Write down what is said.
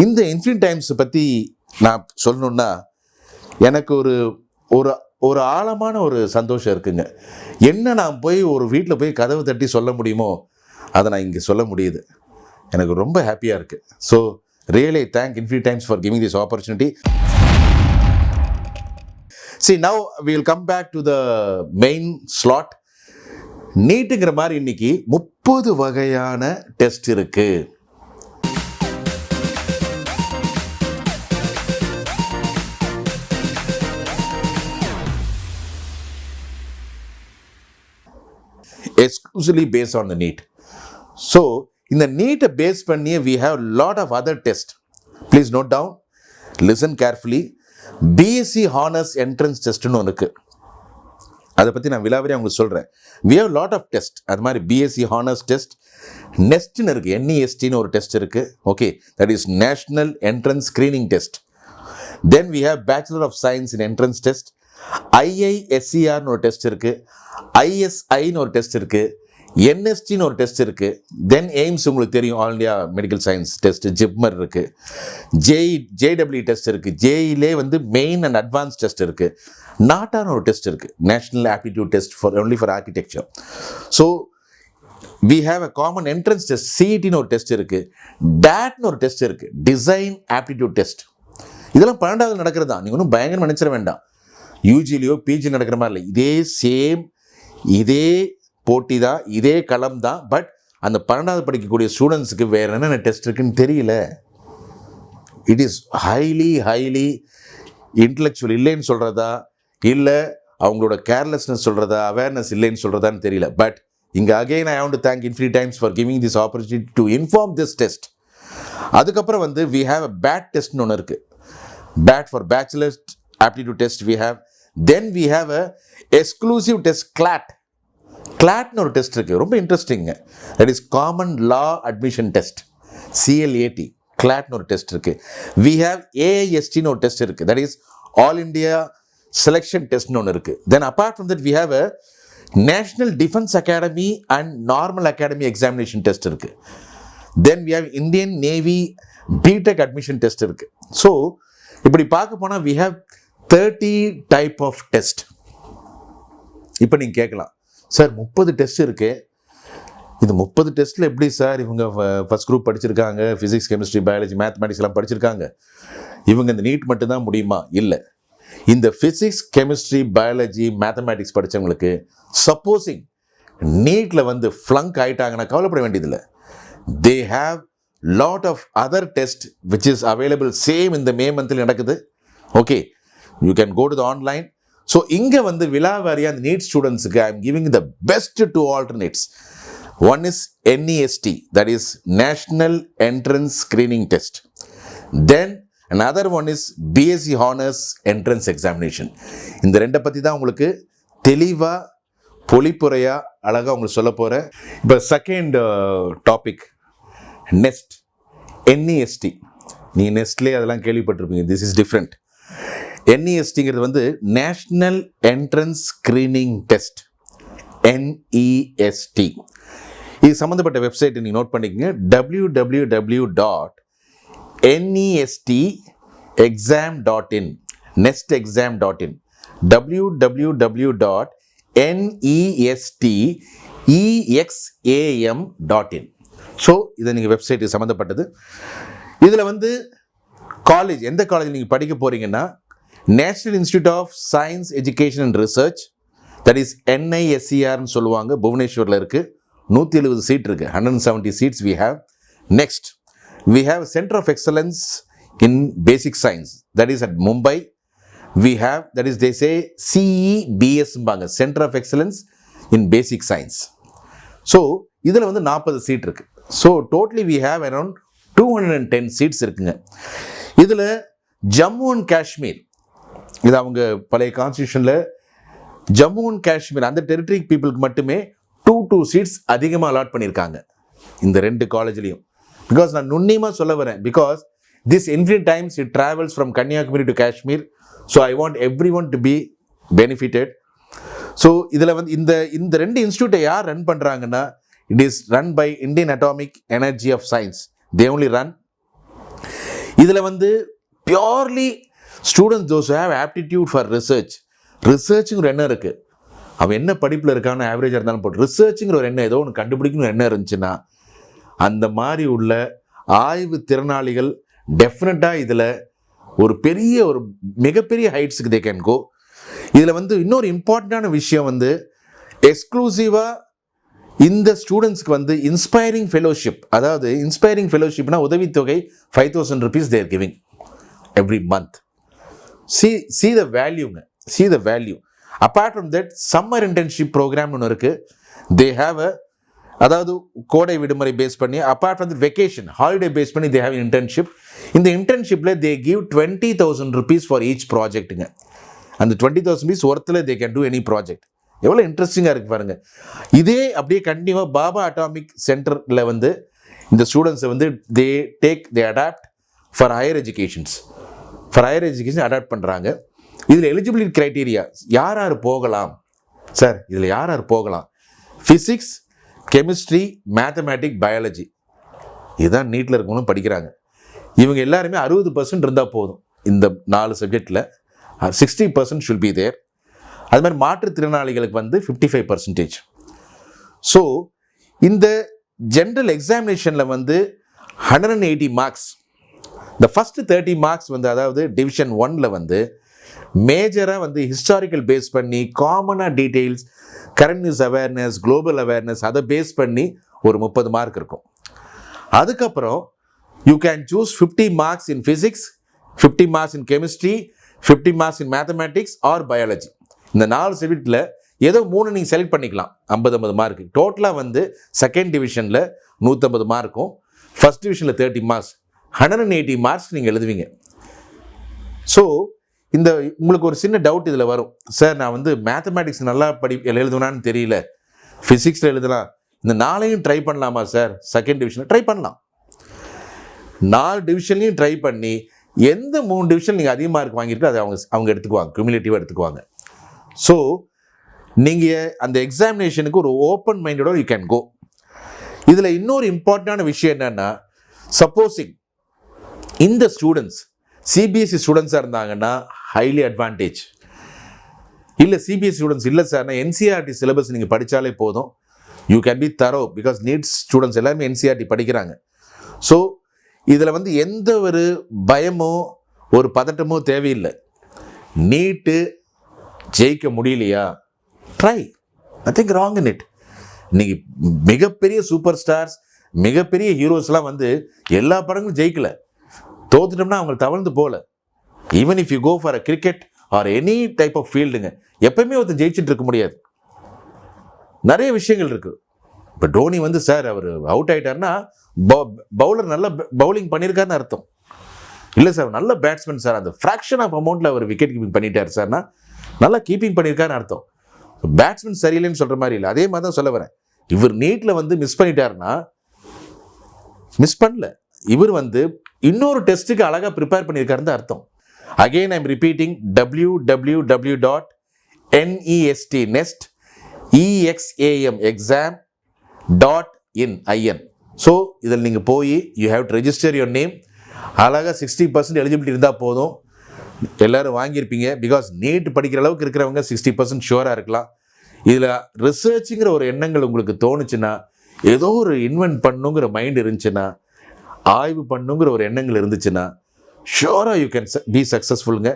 இந்த infinite times பற்றி நான் சொல்லணுன்னா எனக்கு ஒரு ஒரு ஆழமான ஒரு சந்தோஷம் இருக்குங்க. என்ன நான் போய் ஒரு வீட்டில் போய் கதவு தட்டி சொல்ல முடியுமோ அதை நான் இங்கே சொல்ல முடியுது. எனக்கு ரொம்ப ஹாப்பியாக இருக்குது. So really thank infinite times for giving this opportunity. See, now we will come back to the main slot. நீட்டுங்கிற மாதிரி இன்னைக்கு 30 வகையான டெஸ்ட் இருக்கு. Exclusively based on the NEET. So, இந்த நீட்டை பேஸ் பண்ணி we have lot of other tests. Please note down, listen carefully. BSc Honors Entrance Testன்னு ஒன்று இருக்கு. அதை பற்றி நான் விலாவரியாக உங்களுக்கு சொல்கிறேன். We have lot of tests. அது மாதிரி BSc Honors Test, நெஸ்ட்னு இருக்குது, NESTன்னு ஒரு டெஸ்ட் இருக்குது. Okay, that is national entrance screening test. Then we have Bachelor of Science in Entrance Test, IISERன்னு ஒரு டெஸ்ட் இருக்குது, ISIன்னு ஒரு டெஸ்ட் இருக்குது, NSTன்னு ஒரு டெஸ்ட் இருக்குது. தென் எய்ம்ஸ் உங்களுக்கு தெரியும், all India medical science test, JIPMER இருக்குது, JEE டெஸ்ட் இருக்குது, JEE வந்து மெயின் அண்ட் அட்வான்ஸ் டெஸ்ட் இருக்குது, நாட்டான்னு ஒரு டெஸ்ட் இருக்குது, national aptitude test only for architecture. So we have a common entrance test, CETன்னு ஒரு டெஸ்ட் இருக்குது, DATன்னு ஒரு டெஸ்ட் இருக்குது, டிசைன் ஆப்டிடியூட் டெஸ்ட். இதெல்லாம் 12வது நடக்கிறது தான், நீங்கள் ஒன்றும் பயங்கரம் நினைச்சிட வேண்டாம். யூஜிலையோ பிஜி நடக்கிற மாதிரி இல்லை, இதே போட்டி தான், இதே களம் தான். பட் அந்த 12வது படிக்கக்கூடிய ஸ்டூடெண்ட்ஸுக்கு வேறு என்னென்ன டெஸ்ட் இருக்குன்னு தெரியல. இட் இஸ் ஹைலி இன்டலெக்சுவல் இல்லைன்னு சொல்கிறதா, இல்லை அவங்களோட கேர்லெஸ்னஸ் சொல்கிறதா, அவேர்னஸ் இல்லைன்னு சொல்கிறதான்னு தெரியல. பட் இங்கே again I want to thank infinite times for giving this opportunity to inform this test. அதுக்கப்புறம் வந்து we have a BAT டெஸ்ட்னு ஒன்று இருக்குது. BAT for Bachelor's Aptitude Test we have. Then we have a exclusive test, CLATன்னு ஒரு test இருக்குது, ரொம்ப interesting. That is common law admission test, CLAT, CLATன்னு ஒரு test இருக்குது. we have AISTன்னு ஒரு டெஸ்ட் இருக்குது, that is all India selection டெஸ்ட்னு ஒன்று இருக்குது. Then apart from that we have a national defence academy and normal academy examination test இருக்குது. Then we have Indian navy B Tech admission test இருக்குது. So இப்படி பார்க்க போனால் we have 30 type of test. இப்போ நீங்கள் கேட்கலாம், சார் 30 டெஸ்ட் இருக்கு, இது 30 டெஸ்ட்டில் எப்படி சார் இவங்க ஃபர்ஸ்ட் குரூப் படிச்சிருக்காங்க, ஃபிசிக்ஸ் கெமிஸ்ட்ரி பயாலஜி மேத்தமெட்டிக்ஸ் எல்லாம் படிச்சிருக்காங்க, இவங்க இந்த நீட் மட்டும்தான் முடியுமா? இல்லை, இந்த ஃபிசிக்ஸ் கெமிஸ்ட்ரி பயாலஜி மேத்தமெட்டிக்ஸ் படித்தவங்களுக்கு சப்போஸிங் நீட்டில் வந்து ஃப்ளங்க் ஆகிட்டாங்கன்னா கவலைப்பட வேண்டியதில்லை. They have lot of other test which is available same இந்த மே மந்தில் நடக்குது. Okay, you can go to the online. So இங்கே வந்து விலாவாரியாக அந்த நீட் ஸ்டூடெண்ட்ஸுக்கு I am giving the best two alternates. One is NEST, that is national entrance screening test. Then another one is BSc Honors Entrance Examination. இந்த ரெண்டை பற்றி தான் உங்களுக்கு தெளிவாக பொலிப்புரையாக அழகாக உங்களுக்கு சொல்ல போகிறேன். இப்போ செகண்ட் டாபிக், நெஸ்ட், NEST. நீங்கள் நெஸ்ட்லேயே அதெல்லாம் கேள்விப்பட்டிருப்பீங்க. This is different. NESTங்கிறது வந்து national entrance screening test, NEST. இது சம்மந்தப்பட்ட வெப்சைட் நீங்கள் நோட் பண்ணிக்கங்க, www.nestexam.in, nestexam.in, www.nestexam.in. ஸோ இதை நீங்கள் வெப்சைட் சம்மந்தப்பட்டது. இதில் வந்து காலேஜ், எந்த காலேஜ் நீங்கள் படிக்க போகிறீங்கன்னா national institute of science education and research, that is NISERன்னு சொல்லுவாங்க, புவனேஸ்வரில் இருக்குது. 170 சீட் இருக்குது, 170 seats we have. Next we have Center of Excellence in Basic Science, that is at Mumbai. We have, that is they say CEBS ம்பாங்க, Center of Excellence in Basic Science. So இதில் வந்து 40 seat இருக்குது. So totally we have around 210 seats இருக்குங்க. இதில் Jammu and Kashmir, இது அவங்க பழைய கான்ஸ்டியூஷனில் Jammu and Kashmir அந்த டெரிட்டரி பீப்புளுக்கு மட்டுமே 2 சீட்ஸ் அதிகமாக அலாட் பண்ணியிருக்காங்க இந்த ரெண்டு காலேஜ்லேயும். பிகாஸ் நான் நுண்ணியமாக சொல்ல வரேன், because this infinite times it travels from Kanyakumari to Kashmir. So I want every one to be benefited. ஸோ இதில் வந்து இந்த ரெண்டு இன்ஸ்டியூட்டை யார் ரன் பண்ணுறாங்கன்னா, it is run by Indian atomic energy of science. They only run. இதில் வந்து purely students those have aptitude for ரிசர்ச்சுங்கிற எண்ணம் இருக்குது. அவன் என்ன படிப்பில் இருக்கான்னு ஆவரேஜாக இருந்தாலும் போட்டு ரிசர்ச்சுங்கிற ஒரு எண்ணம், ஏதோ ஒன்று கண்டுபிடிக்கணும் எண்ணம் இருந்துச்சுன்னா அந்த மாதிரி உள்ள ஆய்வு திறனாளிகள் டெஃபினட்டாக இதில் ஒரு மிகப்பெரிய ஹைட்ஸுக்கு தே கேன் கோ. இதில் வந்து இன்னொரு இம்பார்ட்டண்டான விஷயம் வந்து எக்ஸ்க்ளூசிவாக இந்த ஸ்டூடெண்ட்ஸ்க்கு வந்து இன்ஸ்பைரிங் ஃபெலோஷிப், அதாவது இன்ஸ்பைரிங் ஃபெலோஷிப்னா உதவித்தொகை 5,000 rupees they are giving every month. See the value. Apart from that, summer internship program ஒன்று இருக்குது. They have அதாவது கோடை விடுமுறை பேஸ் பண்ணி, apart from the vacation holiday base பண்ணி they have an internship. இந்த இன்டர்ன்ஷிப்பில் they give 20,000 rupees for each ப்ராஜெக்ட்டுங்க. அந்த 20,000 rupees ஒர்த்தில் they can do any project. எவ்வளோ இன்ட்ரெஸ்டிங்காக இருக்குது பாருங்கள். இதே அப்படியே கண்டினியூவாக பாபா அட்டாமிக் சென்டரில் வந்து இந்த ஸ்டூடெண்ட்ஸை வந்து they adapt for higher education adapt பண்ணுறாங்க. இதில் எலிஜிபிலிட்டி க்ரைட்டீரியா யார் போகலாம் சார், இதில் யார் போகலாம்? ஃபிசிக்ஸ், கெமிஸ்ட்ரி, மேத்தமேட்டிக், பயாலஜி, இதுதான் நீட்டில் இருக்கவங்களும் படிக்கிறாங்க. இவங்க எல்லாருமே 60% இருந்தால் போதும். இந்த 4 சப்ஜெக்டில் 60% ஷுல் பி தேர். அது மாதிரி மாற்றுத்திறனாளிகளுக்கு வந்து 55%. ஸோ இந்த ஜென்ரல் எக்ஸாமினேஷனில் வந்து 180 மார்க்ஸ். இந்த ஃபஸ்ட்டு 30 மார்க்ஸ் வந்து, அதாவது டிவிஷன் 1ல் வந்து மேஜராக வந்து ஹிஸ்டாரிக்கல் பேஸ் பண்ணி, காமனாக details, current news awareness, global awareness, அதை பேஸ் பண்ணி ஒரு 30 மார்க் இருக்கும். அதுக்கப்புறம் you can choose 50 marks in physics, 50 marks in chemistry, 50 marks in mathematics or biology. இந்த 4 சப்ஜெக்டில் ஏதோ 3 நீங்கள் செலக்ட் பண்ணிக்கலாம். 50 மார்க்கு. டோட்டலாக வந்து செகண்ட் டிவிஷனில் 150 மார்க்கும், ஃபஸ்ட் டிவிஷனில் 30 மார்க்ஸ், 180 மார்க்ஸ் நீங்கள் எழுதுவீங்க. ஸோ இந்த உங்களுக்கு ஒரு சின்ன டவுட் இதில் வரும், சார் நான் வந்து மேத்தமேட்டிக்ஸ் நல்லா எழுதுனான்னு தெரியல, ஃபிசிக்ஸில் எழுதலாம், இந்த 4ஐயும் ட்ரை பண்ணலாமா சார்? செகண்ட் டிவிஷனில் ட்ரை பண்ணலாம். 4 டிவிஷன்லையும் ட்ரை பண்ணி எந்த 3 டிவிஷன் நீங்கள் அதிக மார்க் வாங்கியிருக்கோ அதை அவங்க எடுத்துக்குவாங்க, குமுலேட்டிவாக எடுத்துக்குவாங்க. ஸோ நீங்கள் அந்த எக்ஸாமினேஷனுக்கு ஒரு ஓப்பன் மைண்டோட யூ கேன் கோ. இதில் இன்னொரு இம்பார்ட்டண்டான விஷயம் என்னென்னா, சப்போஸிங் இந்த ஸ்டூடெண்ட்ஸ் சிபிஎஸ்சி ஸ்டூடெண்ட்ஸாக இருந்தாங்கன்னா ஹைலி அட்வான்டேஜ். இல்லை சிபிஎஸ்சி ஸ்டூடெண்ட்ஸ் இல்லை சார்னா என்சிஆர்டி சிலபஸ் நீங்கள் படித்தாலே போதும். யூ கேன் பி தரோ, பிகாஸ் நீட்ஸ் ஸ்டூடெண்ட்ஸ் எல்லாருமே என்சிஆர்டி படிக்கிறாங்க. ஸோ இதில் வந்து எந்த ஒரு பயமோ ஒரு பதட்டமோ தேவையில்லை. நீட்டு ஜெயிக்க முடியலையா, try, nothing wrong in it. இன்னைக்கு மிகப்பெரிய சூப்பர் ஸ்டார்ஸ், மிகப்பெரிய ஹீரோஸ்லாம் வந்து எல்லா படங்களும் ஜெயிக்கல. தோத்துட்டோம்னா அவங்க தவழ்ந்து போகல. Even if you go for a cricket or any type of ஃபீல்டுங்க, எப்பயுமே ஒருத்தர் ஜெயிச்சுட்டு இருக்க முடியாது. நிறைய விஷயங்கள் இருக்குது. இப்போ டோனி வந்து சார் அவர் அவுட் ஆகிட்டார்னா பவுலர் நல்ல பவுலிங் பண்ணியிருக்காருன்னு அர்த்தம். இல்லை சார் நல்ல பேட்ஸ்மேன் சார், அந்த ஃப்ராக்ஷன் ஆஃப் அமௌண்ட்டில் அவர் விக்கெட் கீப்பிங் பண்ணிட்டார் சார்னா நல்லா கீப்பிங் பண்ணியிருக்காருன்னு அர்த்தம். பேட்ஸ்மேன் சரியில்லைன்னு சொல்கிற மாதிரி இல்லை. அதே மாதிரி தான் சொல்ல வரேன். இவர் நீட்டில் வந்து மிஸ் பண்ணிட்டாருன்னா மிஸ் பண்ணல, இவர் வந்து இன்னொரு டெஸ்ட்டுக்கு அழகாக ப்ரிப்பேர் பண்ணியிருக்காருன்னு அர்த்தம். Again I'm repeating, www.nestnexam.in. So இதில் நீங்கள் போய் you have to register your name. அழகாக 60% எலிஜிபிலிட்டி இருந்தால் போதும். எல்லோரும் வாங்கியிருப்பீங்க. பிகாஸ் நீட் படிக்கிற அளவுக்கு இருக்கிறவங்க 60% ஷுவராக இருக்கலாம். இதில் ரிசர்ச்சுங்கிற ஒரு எண்ணங்கள் உங்களுக்கு தோணுச்சுன்னா, ஏதோ ஒரு இன்வென்ட் பண்ணுங்கிற மைண்ட் இருந்துச்சுன்னா, ஆய்வு பண்ணுங்கிற ஒரு எண்ணங்கள் இருந்துச்சுன்னா, ஷுவராக யூ கேன் பி சக்ஸஸ்ஃபுல்லுங்க.